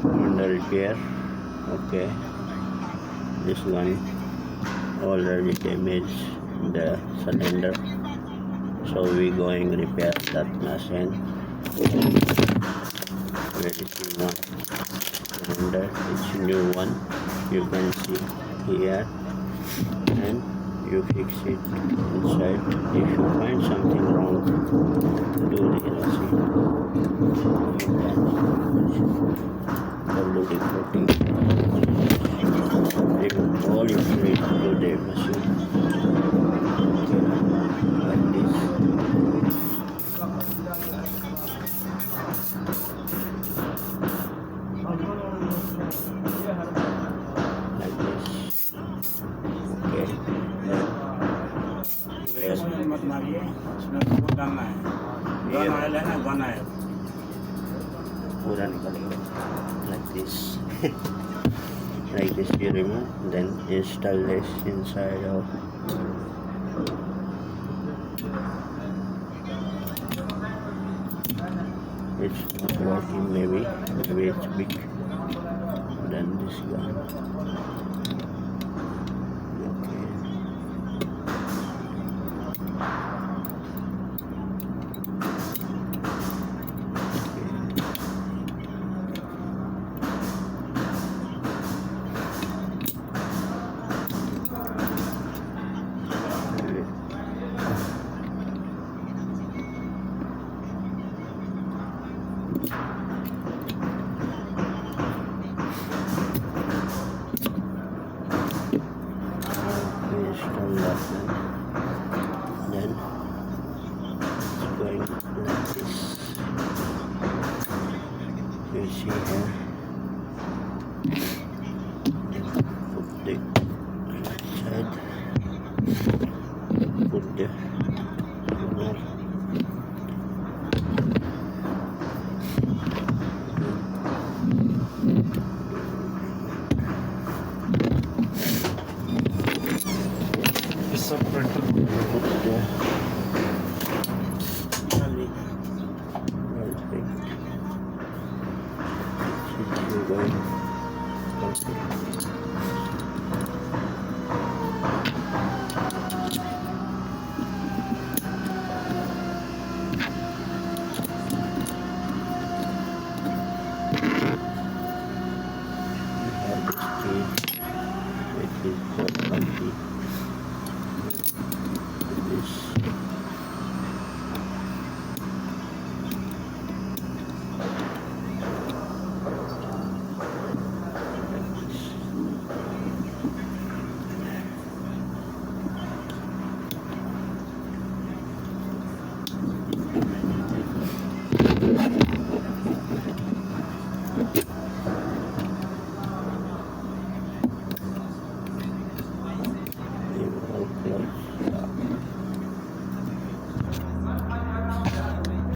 under repair. Okay, this one already damaged the cylinder, so we going repair that machine. Where is the one cylinder? It's new one, you can see here, and you fix it inside. If you find something wrong, do the LC. WD-40. Remove all your fluid to the machine. Like this. Like this. Okay. इसमें मत मारिए, इसमें वो डालना है, gun oil है ना, gun oil पूरा निकलेगा. Like this. Like this you remove, then install this inside of. It's not working, maybe it's big than this gun. Okay. Install that one. Then it's going like this. You see here. Put the right side. Put the corner. सब printer Put the right thing. You're going.